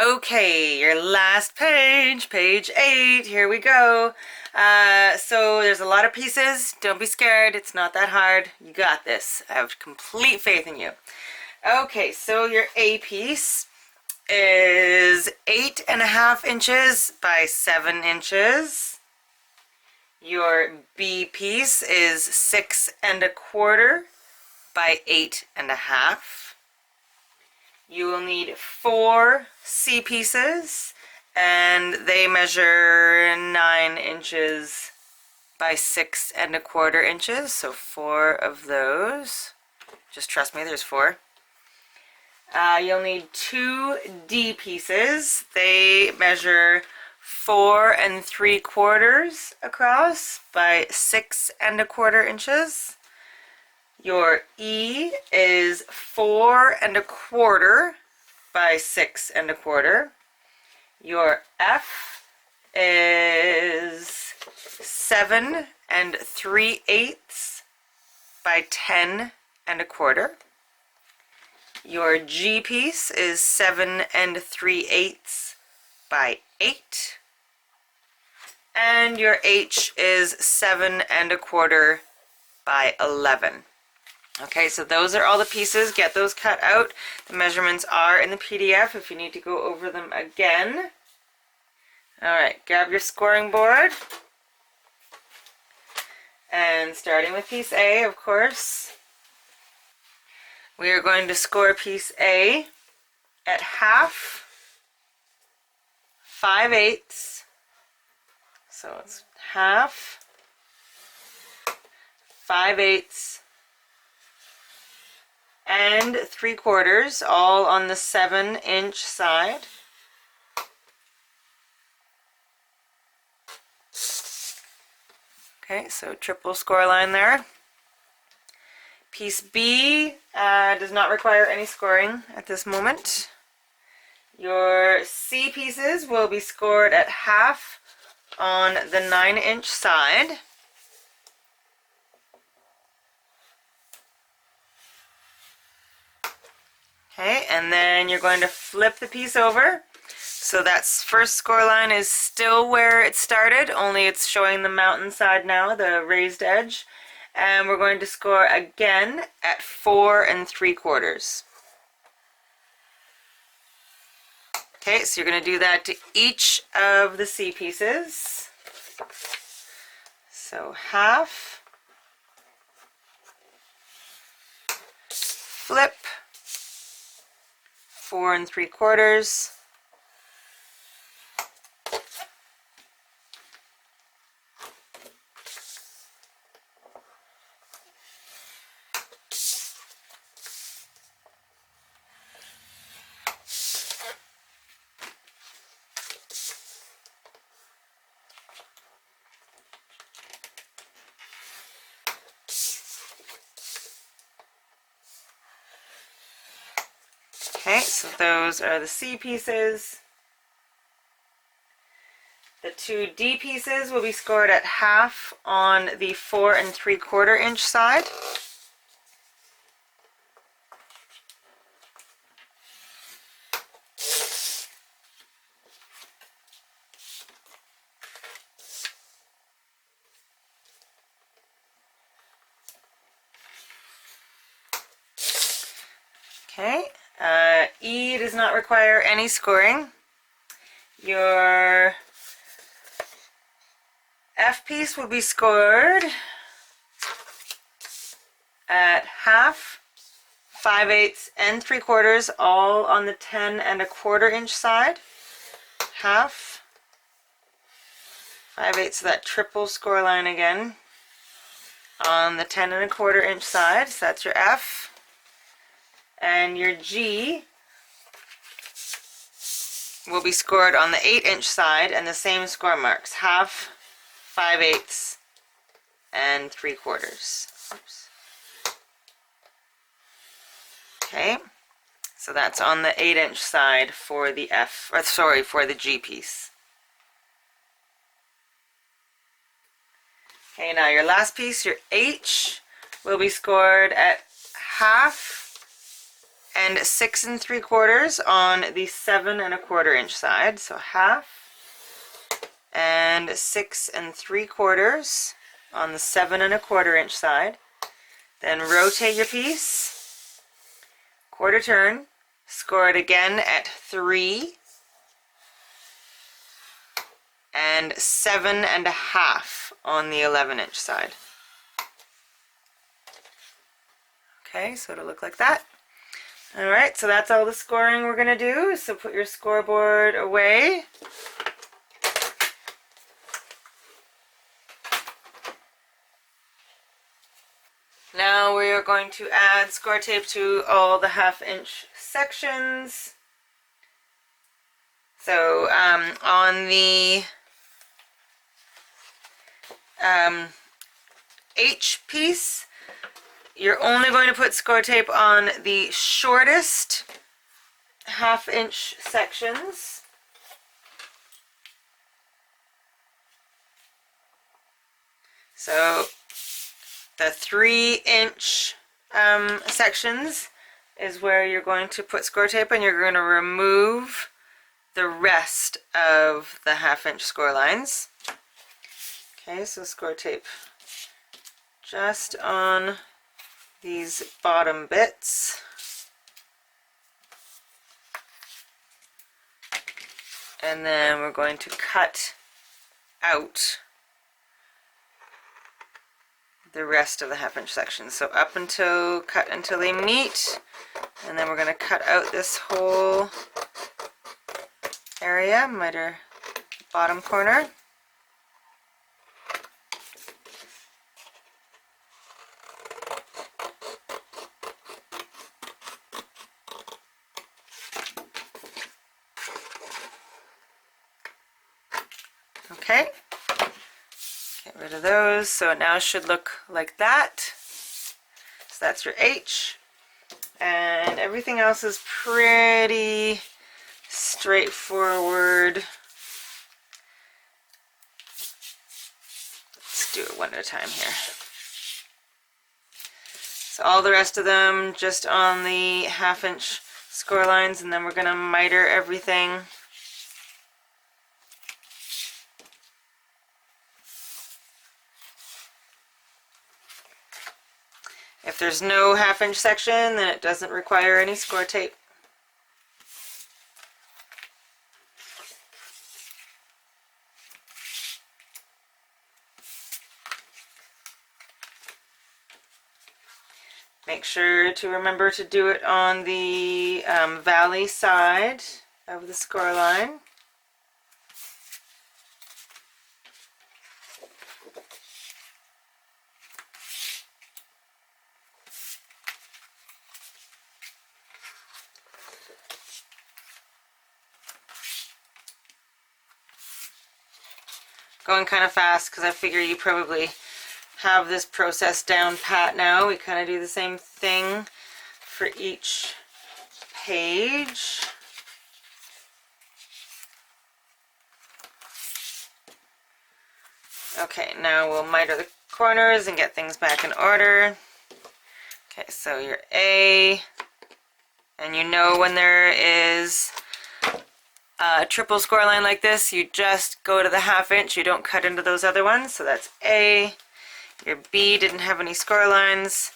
Okay, your last page, page 8. Here we go. So there's a lot of pieces. Don't be scared. It's not that hard. You got this. I have complete faith in you. Okay, so your A piece is 8.5 inches by 7 inches. Your B piece is 6.25 by 8.5. You will need 4 C pieces, and they measure 9 inches by 6.25 inches, so 4 of those. Just trust me, there's 4. You'll need 2 D pieces. They measure 4.75 across by 6.25 inches. Your E is 4.25 by 6.25. Your F is 7.3/8 by 10.25. Your G piece is 7.3/8 by 8. And your H is 7.25 by 11. Okay, so those are all the pieces. Get those cut out. The measurements are in the PDF if you need to go over them again. Alright, grab your scoring board. And starting with piece A, of course, we are going to score piece A at half, 5/8. So it's half, 5/8, and 3/4, all on the 7-inch side. Okay, so triple score line there. Piece B does not require any scoring at this moment. Your C pieces will be scored at half on the 9-inch side. Okay, and then you're going to flip the piece over. So that first score line is still where it started, only it's showing the mountainside now, the raised edge. And we're going to score again at 4.75. Okay, so you're going to do that to each of the C pieces. So half, flip, 4.75. Okay, so those are the C pieces. The 2 D pieces will be scored at half on the 4.75-inch side. Okay, E does not require any scoring. Your F piece will be scored at half, 5/8, and 3/4, all on the 10.25-inch side. Half, 5/8, so that triple score line again on the 10.25-inch side. So that's your F. And your G will be scored on the 8-inch side, and the same score marks: half, 5/8, and 3/4. Oops. Okay, so that's on the 8-inch side for the F, or sorry, for the G piece. Okay, now your last piece, your H, will be scored at half and 6 3/4 on the 7 1/4 inch side. So half and 6 3/4 on the 7 1/4 inch side. Then rotate your piece, quarter turn, score it again at 3 and 7 1/2 on the 11 inch side. Okay, so it'll look like that. All right, so that's all the scoring we're gonna do. So put your scoreboard away. Now we are going to add score tape to all the 1/2 inch sections. So on the H piece, you're only going to put score tape on the shortest 1/2 inch sections. So the 3 inch sections is where you're going to put score tape, and you're going to remove the rest of the 1/2 inch score lines. Okay, so score tape just on these bottom bits. And then we're going to cut out the rest of the 1/2 inch section. So up until, cut until they meet, and then we're going to cut out this whole area, miter bottom corner. Okay, get rid of those. So it now should look like that. So that's your H. And everything else is pretty straightforward. Let's do it one at a time here. So all the rest of them just on the 1/2 inch score lines, and then we're going to miter everything. If there's no 1/2 inch section, then it doesn't require any score tape. Make sure to remember to do it on the valley side of the score line. Going kind of fast because I figure you probably have this process down pat now. We kind of do the same thing for each page. Okay, now we'll miter the corners and get things back in order. Okay, so your A, and you know when there is a triple score line like this, you just go to the 1/2 inch, you don't cut into those other ones. So that's A. Your B didn't have any score lines.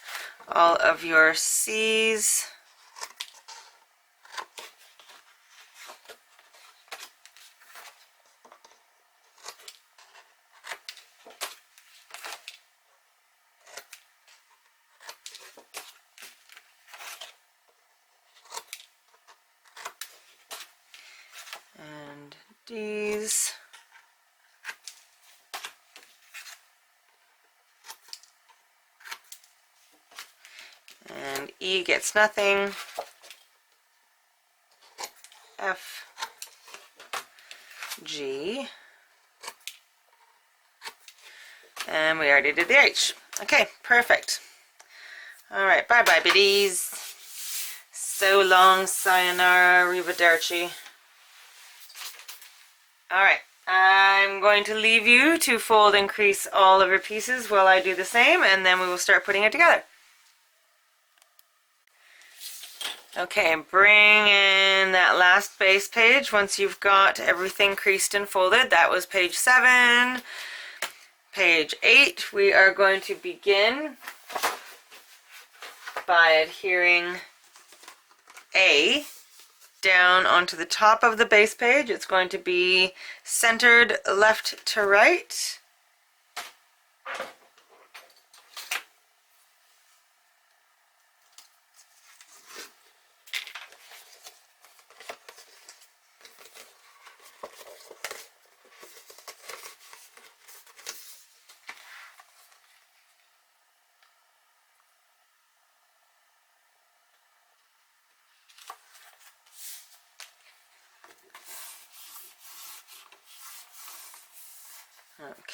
All of your C's. And D's. And E gets nothing. F, G, and we already did the H. Okay, perfect. All right, bye-bye, biddies. So long, sayonara, arrivederci. All right, I'm going to leave you to fold and crease all of your pieces while I do the same, and then we will start putting it together. Okay, bring in that last base page once you've got everything creased and folded. That was page 7. Page 8, we are going to begin by adhering A down onto the top of the base page. It's going to be centered left to right.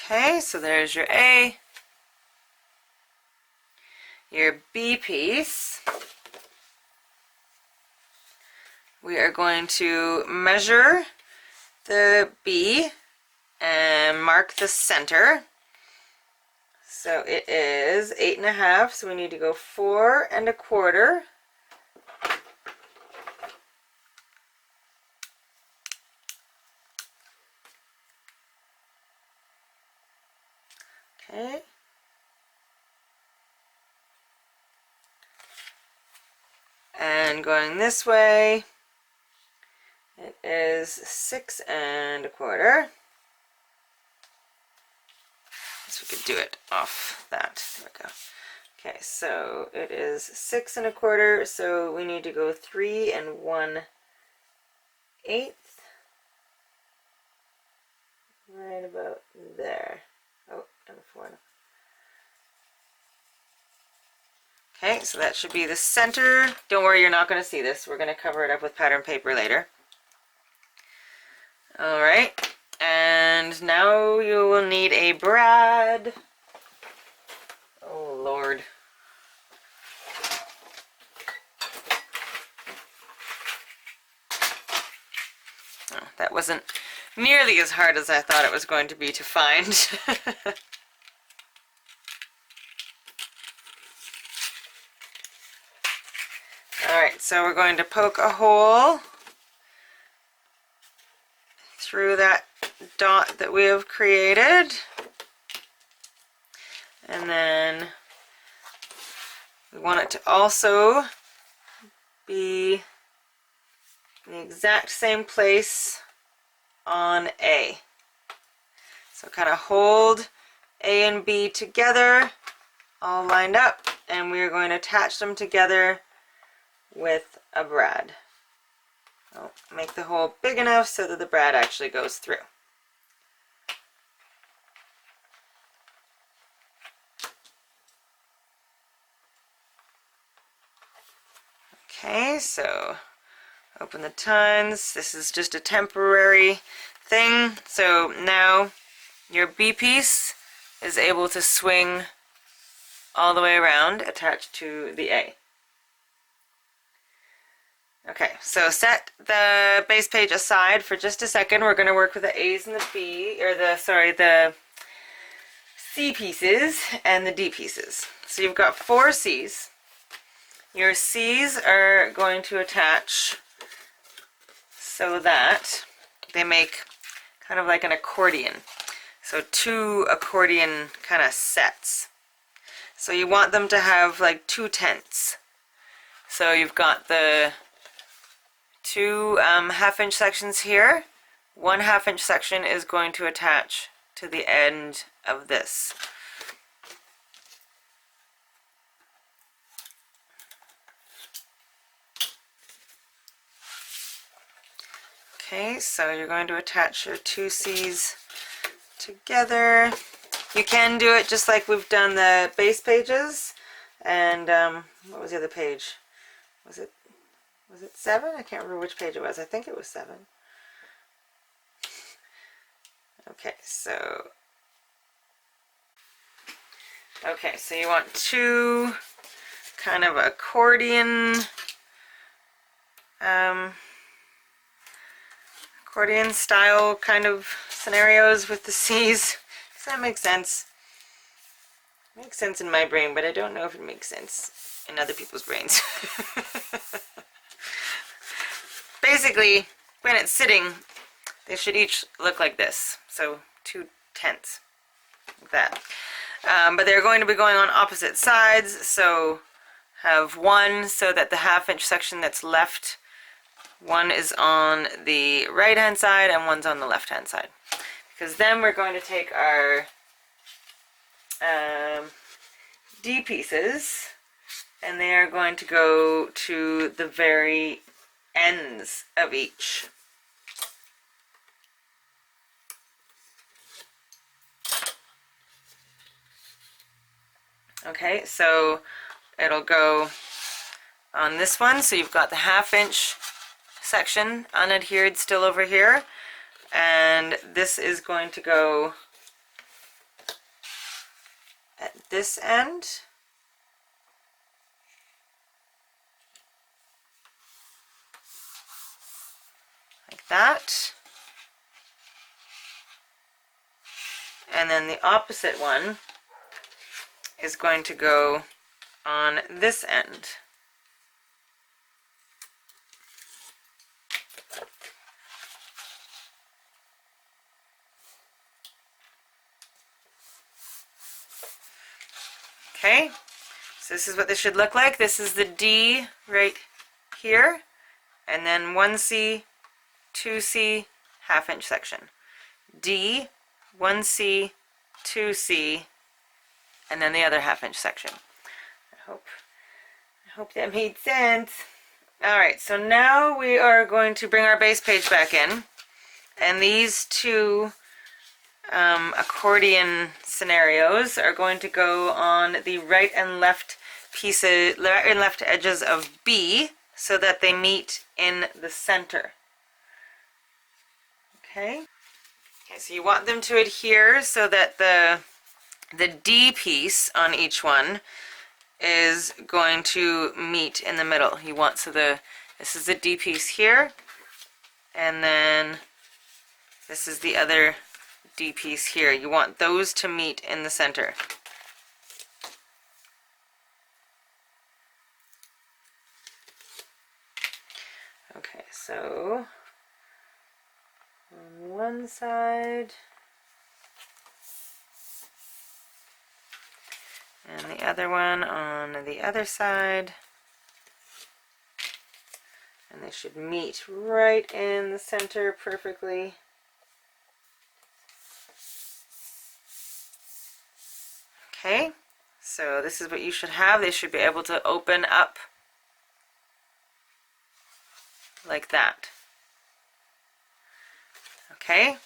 Okay, so there's your A. Your B piece, we are going to measure the B and mark the center. So it is 8.5, so we need to go 4.25. Okay. And going this way, it is 6.25. So we could do it off that. There we go. Okay, so it is 6.25, so we need to go 3 1/8. Right about there. Oh, and 4. Okay, so that should be the center. Don't worry, you're not going to see this. We're going to cover it up with pattern paper later. All right, and now you will need a brad. Oh, Lord. Oh, that wasn't nearly as hard as I thought it was going to be to find. Alright, so we're going to poke a hole through that dot that we have created. And then we want it to also be in the exact same place on A. So kind of hold A and B together, all lined up, and we are going to attach them together with a brad. I'll make the hole big enough so that the brad actually goes through. Okay, so open the tines. This is just a temporary thing. So now your B piece is able to swing all the way around, attached to the A. Okay, so set the base page aside for just a second. We're going to work with the A's and the B, or the C pieces and the D pieces. So you've got 4 C's. Your C's are going to attach so that they make kind of like an accordion. So 2 accordion kind of sets. So you want them to have like 2 tenths. So you've got the 2 half-inch sections here. 1 half-inch section is going to attach to the end of this. Okay, so you're going to attach your 2 C's together. You can do it just like we've done the base pages. And what was the other page? Was it 7? I can't remember which page it was. I think it was 7. Okay, so you want 2 kind of accordion style kind of scenarios with the C's. Does that make sense? It makes sense in my brain, but I don't know if it makes sense in other people's brains. basically, when it's sitting, they should each look like this. So 2/10, like that. But they're going to be going on opposite sides, so have one so that the 1/2 inch section that's left, one is on the right hand side and one's on the left hand side. Because then we're going to take our D pieces and they are going to go to the very ends of each. Okay, so it'll go on this one, so you've got the 1/2 inch section unadhered still over here, and this is going to go at this end. Like that. And then the opposite one is going to go on this end. Okay, so this is what this should look like. This is the D right here, and then 1C, 2C, 1/2 inch section. D, 1C, 2C, and then the other 1/2 inch section. I hope that made sense. Alright, so now we are going to bring our base page back in, and these two accordion scenarios are going to go on the right and left pieces, right and left edges of B, so that they meet in the center. Okay, so you want them to adhere so that the D piece on each one is going to meet in the middle. You want, so this is the D piece here, and then this is the other D piece here. You want those to meet in the center. Okay, so on one side and the other one on the other side, and they should meet right in the center perfectly. Okay, so this is what you should have. They should be able to open up like that. Okay,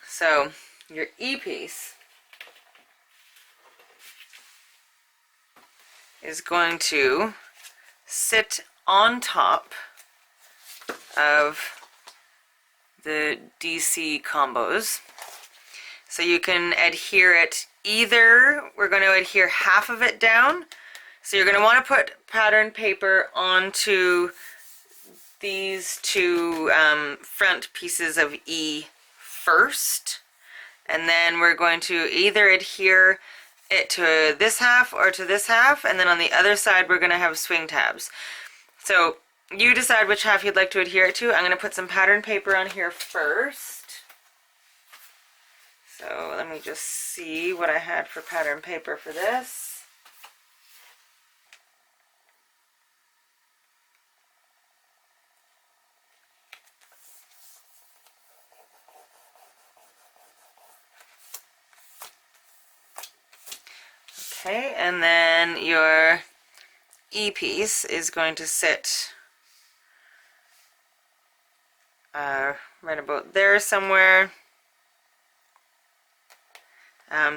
so your E piece is going to sit on top of the DC combos. So you can adhere it either, we're going to adhere half of it down. So you're going to want to put pattern paper onto these two front pieces of E first. And then we're going to either adhere it to this half or to this half. And then on the other side, we're going to have swing tabs. So you decide which half you'd like to adhere it to. I'm going to put some pattern paper on here first. So let me just see what I had for pattern paper for this. Okay, and then your E piece is going to sit right about there somewhere.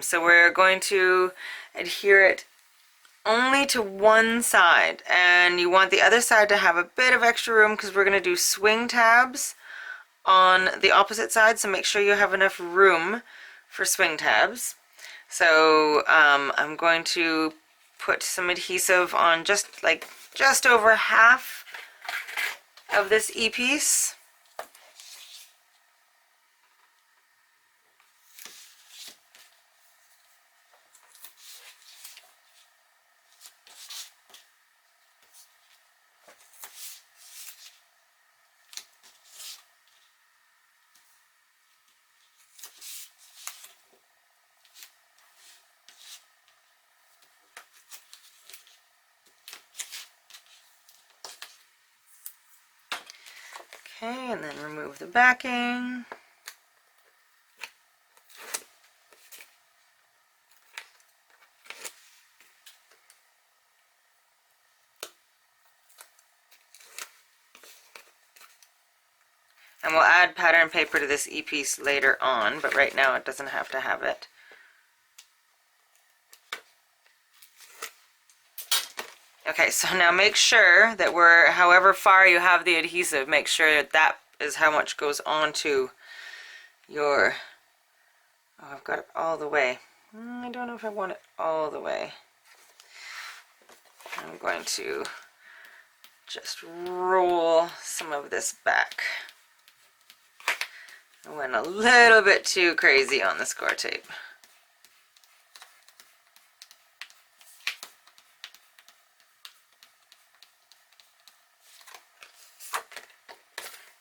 So we're going to adhere it only to one side, and you want the other side to have a bit of extra room because we're going to do swing tabs on the opposite side, so make sure you have enough room for swing tabs. So I'm going to put some adhesive on just over half of this E piece. Okay, and then remove the backing. And we'll add pattern paper to this e-piece later on, but right now it doesn't have to have it. Okay, so now make sure that however far you have the adhesive, make sure that that is how much goes onto your, oh, I've got it all the way. I don't know if I want it all the way. I'm going to just roll some of this back. I went a little bit too crazy on the score tape.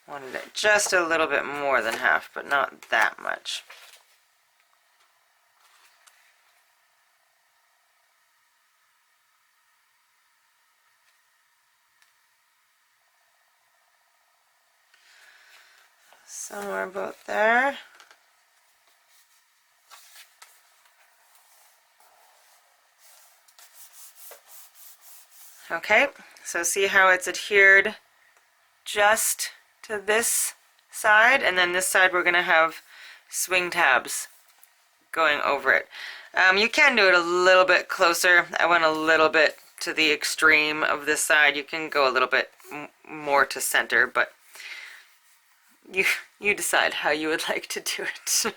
Wanted it just a little bit more than half, but not that much. Somewhere about there. Okay, so see how it's adhered just to this side, and then this side we're going to have swing tabs going over it. You can do it a little bit closer. I went a little bit to the extreme of this side. You can go a little bit more to center, but you decide how you would like to do it. So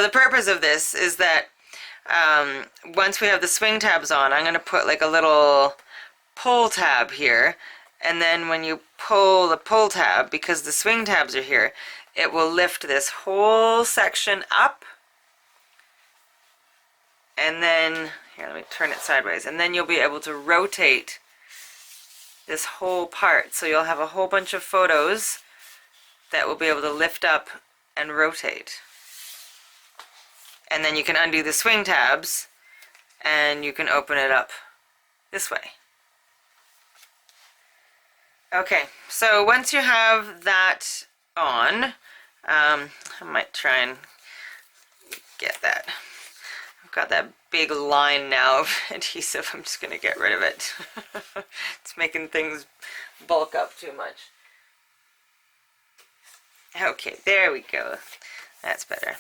the purpose of this is that once we have the swing tabs on, I'm going to put like a little pull tab here, and then when you pull the pull tab, because the swing tabs are here, it will lift this whole section up, and then, here, let me turn it sideways, and then you'll be able to rotate this whole part. So you'll have a whole bunch of photos that will be able to lift up and rotate. And then you can undo the swing tabs and you can open it up this way. Okay, so once you have that on, I might try and get that. I've got that big line now of adhesive. I'm just going to get rid of it. It's making things bulk up too much. Okay, there we go. That's better.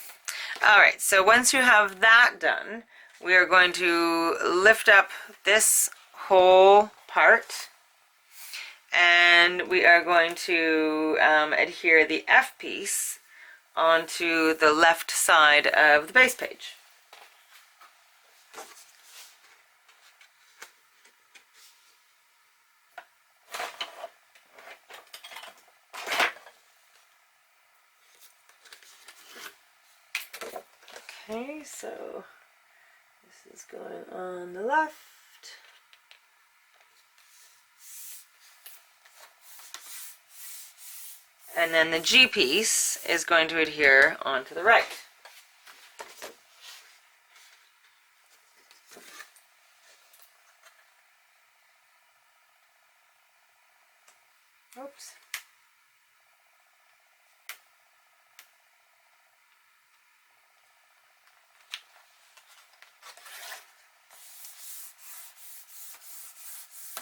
Alright, so once you have that done, we are going to lift up this whole part, and we are going to adhere the F piece onto the left side of the base page. Okay, so this is going on the left. And then the G piece is going to adhere onto the right. Oops.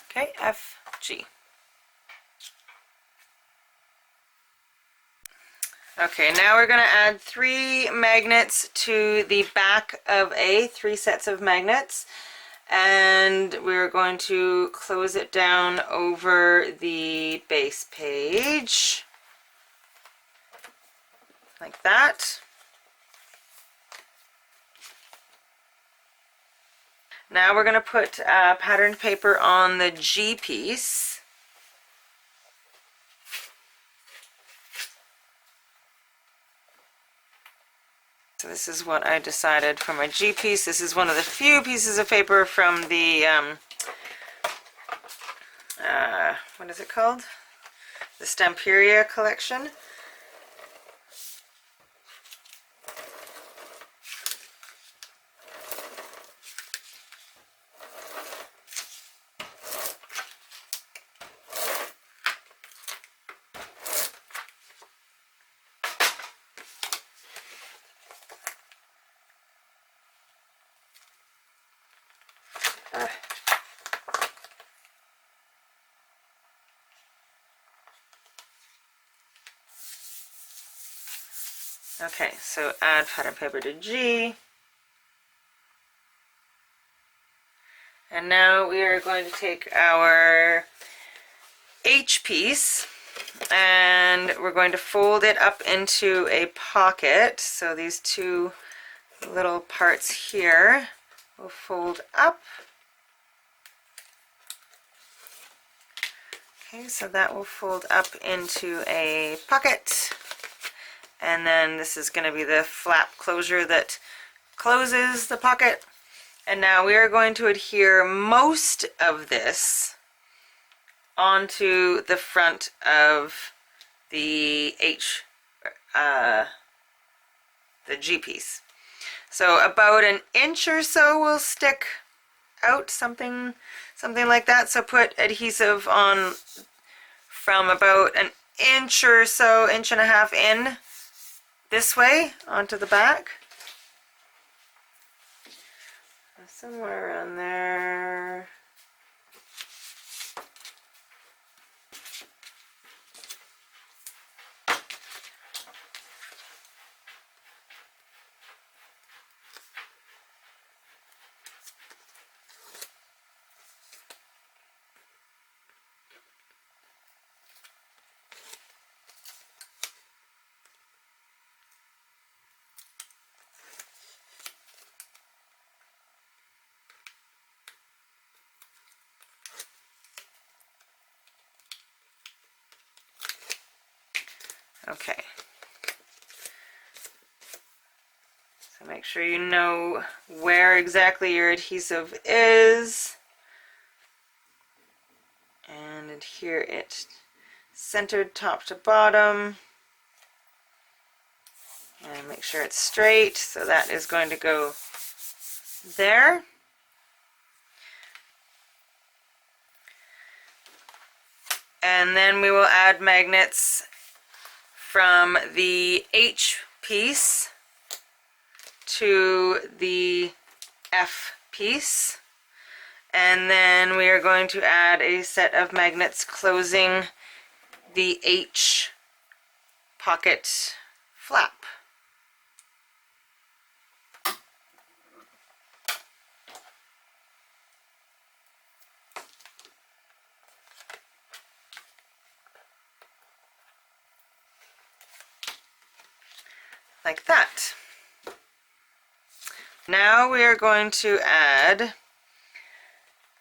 Okay, F, G. Okay, now we're going to add 3 magnets to the back of A, 3 sets of magnets, and we're going to close it down over the base page, like that. Now we're going to put patterned paper on the G piece. So this is what I decided for my G piece. This is one of the few pieces of paper from the, what is it called? The Stamperia collection. Okay, so add pattern paper to G. And now we are going to take our H piece and we're going to fold it up into a pocket. So these two little parts here will fold up. Okay, so that will fold up into a pocket. And then this is going to be the flap closure that closes the pocket. And now we are going to adhere most of this onto the front of the the G piece. So about an inch or so will stick out, something like that. So put adhesive on from about an inch or so, inch and a half in this way onto the back. Somewhere around there. Okay. So make sure you know where exactly your adhesive is and adhere it centered top to bottom. And make sure it's straight, so that is going to go there. And then we will add magnets from the H piece to the F piece. And then we are going to add a set of magnets closing the H pocket flap. Like that. Now we are going to add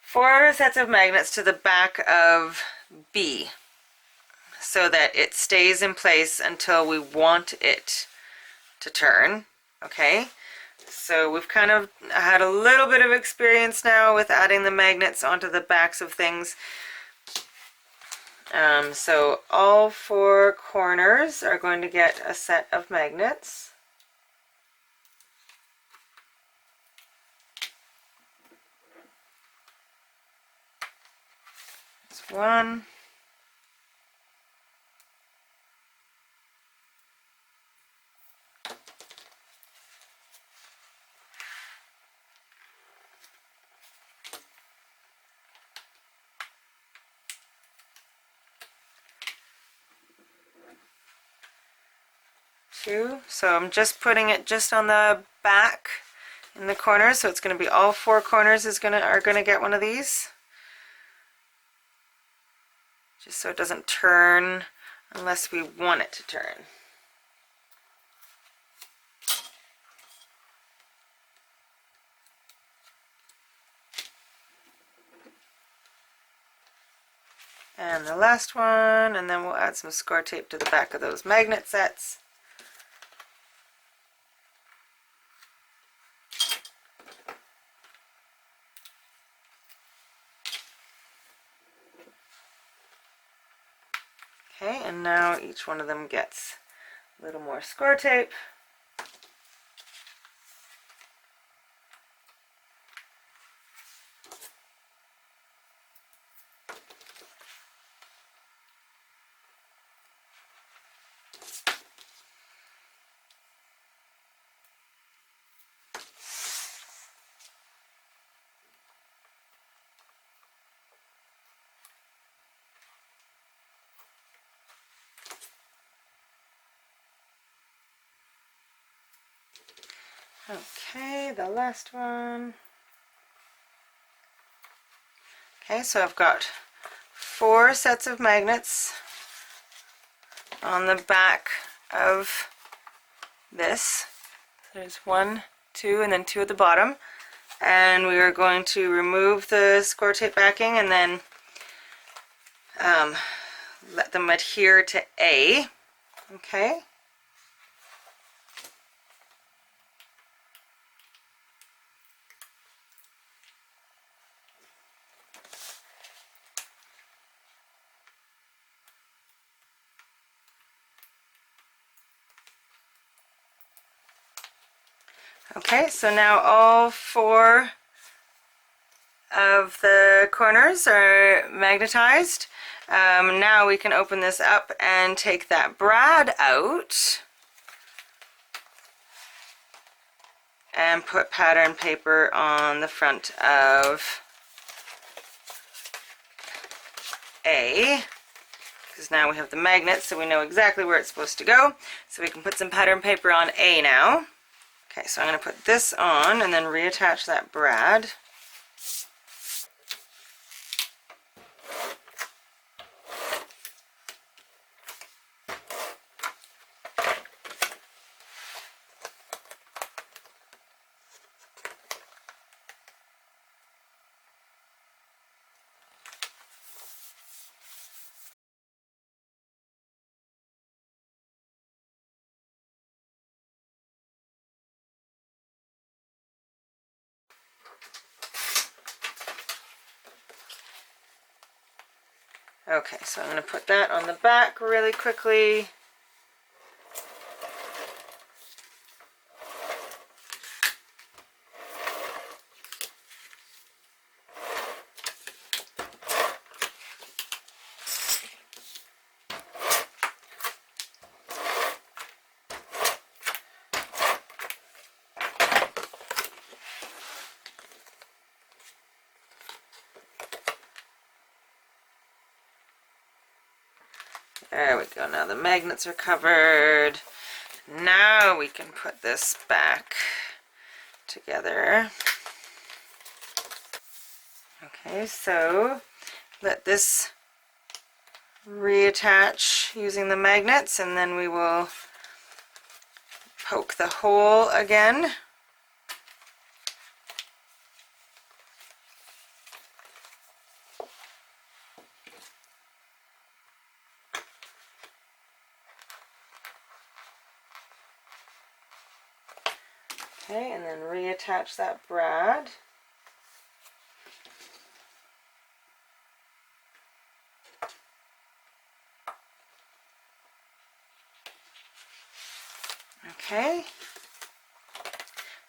4 sets of magnets to the back of B so that it stays in place until we want it to turn. Okay, so we've kind of had a little bit of experience now with adding the magnets onto the backs of things. So all 4 corners are going to get a set of magnets. That's 1. So I'm just putting it just on the back in the corner, so it's going to be all 4 corners are going to get one of these, just so it doesn't turn unless we want it to turn. And the last one, and then we'll add some score tape to the back of those magnet sets. Okay, and now each one of them gets a little more score tape. Okay, the last one. Okay, so I've got 4 sets of magnets on the back of this. There's 1, 2, and then 2 at the bottom. And we are going to remove the score tape backing and then let them adhere to A. Okay. Okay, so now all 4 of the corners are magnetized. Now we can open this up and take that brad out and put pattern paper on the front of A, because now we have the magnet, so we know exactly where it's supposed to go. So we can put some pattern paper on A now. Okay, so I'm going to put this on and then reattach that brad. Okay, so I'm going to put that on the back really quickly. There we go, now the magnets are covered. Now we can put this back together. Okay, so let this reattach using the magnets, and then we will poke the hole again. Okay, and then reattach that brad. Okay,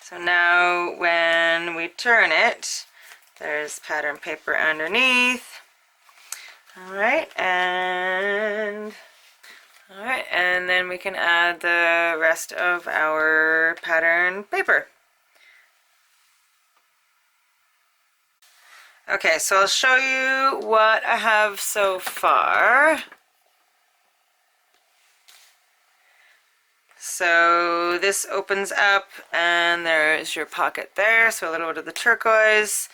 so now when we turn it, there's pattern paper underneath. Alright, and then we can add the rest of our pattern paper. Okay, so I'll show you what I have so far. So this opens up and there's your pocket there, so a little bit of the turquoise.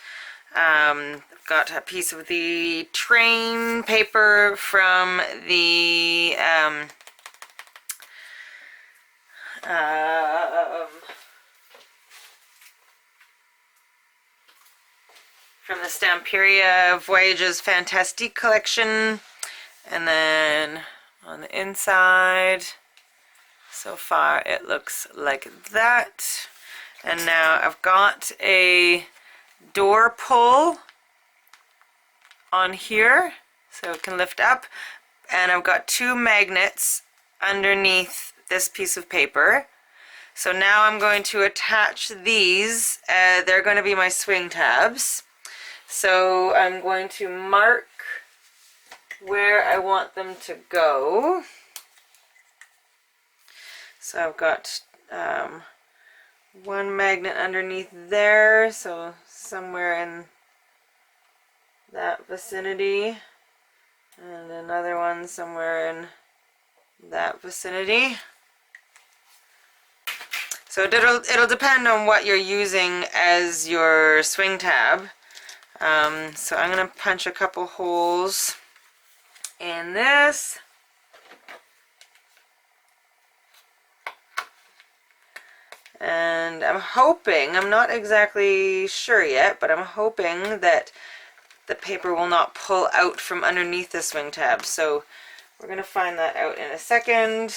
I've got a piece of the train paper from the Stamperia Voyages Fantastique collection. And then on the inside, so far it looks like that. And now I've got a door pull on here, so it can lift up, and I've got 2 magnets underneath this piece of paper. So now I'm going to attach these. They're going to be my swing tabs. So I'm going to mark where I want them to go. So I've got 1 magnet underneath there, so somewhere in that vicinity, and another one somewhere in that vicinity. So it'll depend on what you're using as your swing tab. So I'm going to punch a couple holes in this. And I'm hoping, I'm not exactly sure yet, but I'm hoping that the paper will not pull out from underneath the swing tab. So we're going to find that out in a second.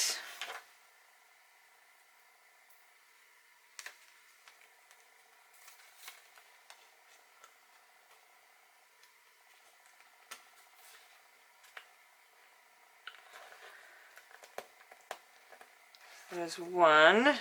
There's one.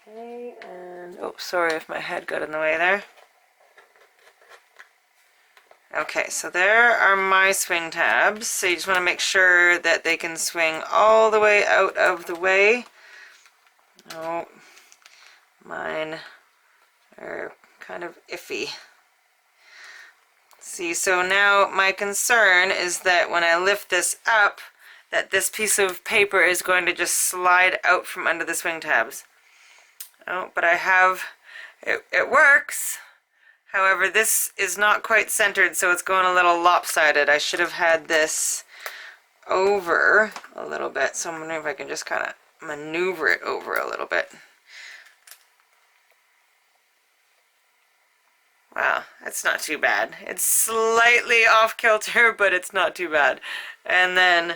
Okay, and oh, sorry if my head got in the way there. Okay, so there are my swing tabs. So you just want to make sure that they can swing all the way out of the way. Oh, mine are kind of iffy. See, so now my concern is that when I lift this up, that this piece of paper is going to just slide out from under the swing tabs. Oh, but I have, it works. However, this is not quite centered, so it's going a little lopsided. I should have had this over a little bit, so I'm wondering if I can just kind of maneuver it over a little bit. Wow, that's not too bad. It's slightly off kilter, but it's not too bad. And then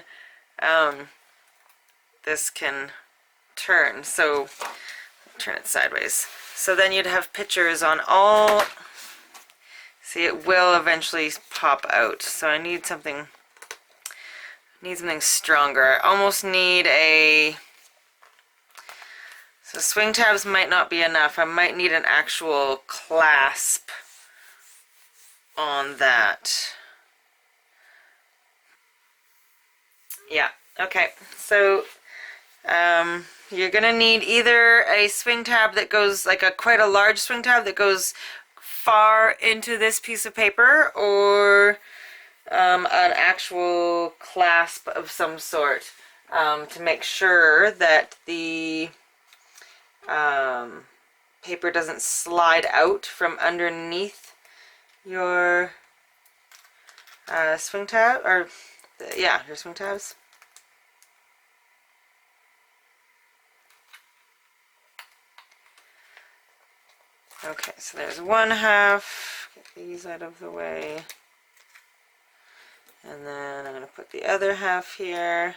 this can turn, so turn it sideways. So then you'd have pictures on all. See, it will eventually pop out. So I need something stronger. I almost need a. So swing tabs might not be enough. I might need an actual clasp on that. Yeah, okay. So you're gonna need either a swing tab that goes like quite a large swing tab that goes far into this piece of paper, or an actual clasp of some sort to make sure that the paper doesn't slide out from underneath your swing tab, or yeah, your swing tabs. Okay, so there's one half. Get these out of the way. And then I'm going to put the other half here.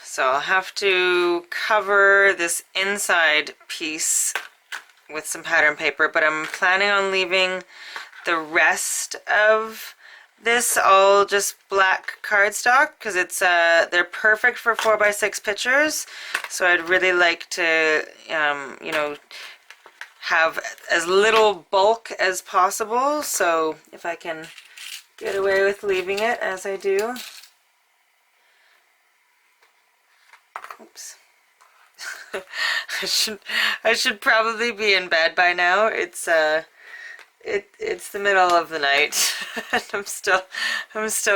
So I'll have to cover this inside piece with some pattern paper, but I'm planning on leaving the rest of this all just black cardstock because it's they're perfect for 4x6 pictures. So I'd really like to you know, have as little bulk as possible. So if I can get away with leaving it as I do. Oops. I should probably be in bed by now. It's the middle of the night and I'm still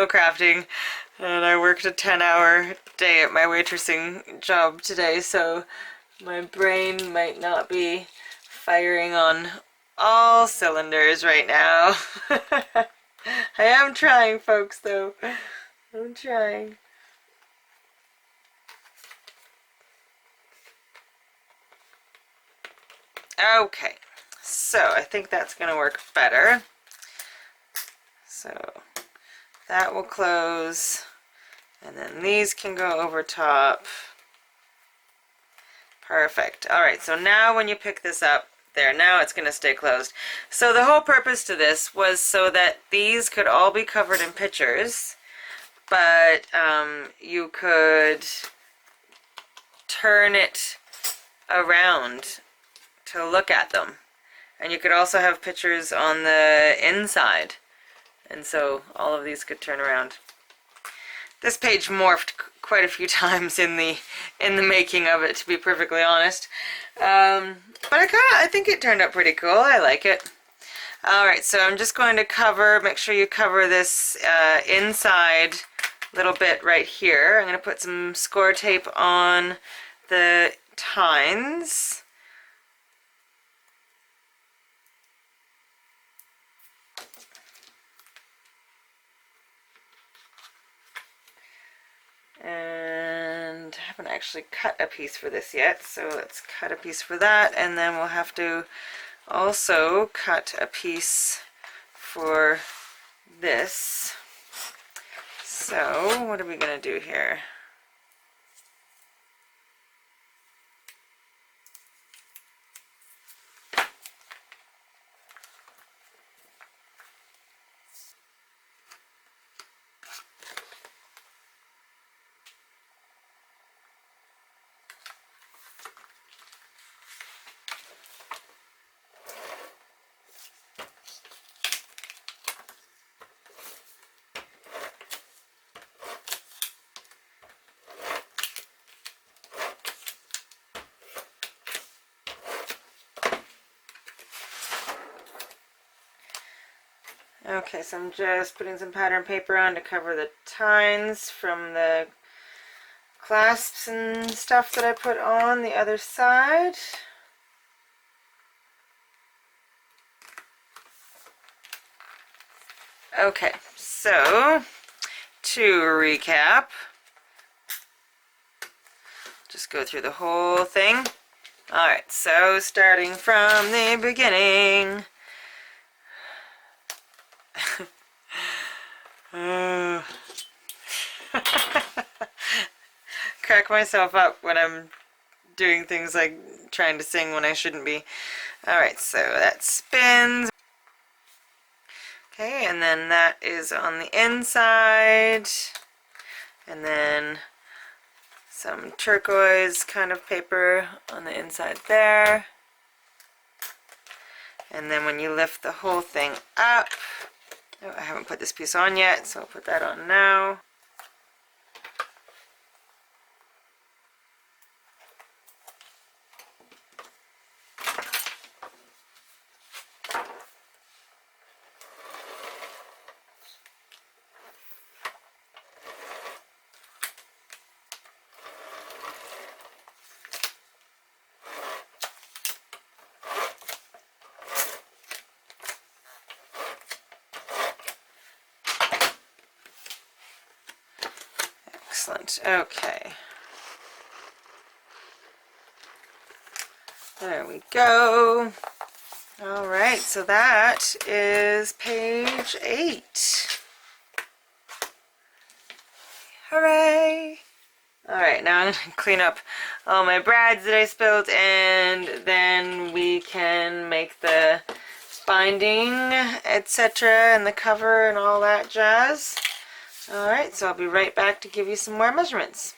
crafting, and I worked a 10-hour day at my waitressing job today, so my brain might not be firing on all cylinders right now. I am trying, folks, though. I'm trying. Okay, so I think that's going to work better. So that will close, and then these can go over top. Perfect. All right, so now when you pick this up, There, now it's going to stay closed. So the whole purpose to this was so that these could all be covered in pictures, but you could turn it around to look at them. And you could also have pictures on the inside. And so all of these could turn around. This page morphed quite a few times in the making of it, to be perfectly honest. But I think it turned out pretty cool. I like it. Alright, so I'm just going to make sure you cover this inside little bit right here. I'm going to put some score tape on the tines. And I haven't actually cut a piece for this yet, so let's cut a piece for that, and then we'll have to also cut a piece for this. So what are we going to do here? Okay, so I'm just putting some pattern paper on to cover the tines from the clasps and stuff that I put on the other side. Okay, so to recap, just go through the whole thing. Alright, so starting from the beginning. Crack myself up when I'm doing things like trying to sing when I shouldn't be. Alright, so that spins. Okay, and then that is on the inside. And then some turquoise kind of paper on the inside there. And then when you lift the whole thing up, oh, I haven't put this piece on yet, so I'll put that on now. Excellent. Okay. There we go. All right, so that is page 8. Hooray! All right, now I'm going to clean up all my brads that I spilled, and then we can make the binding, etc., and the cover and all that jazz. Alright, so I'll be right back to give you some more measurements.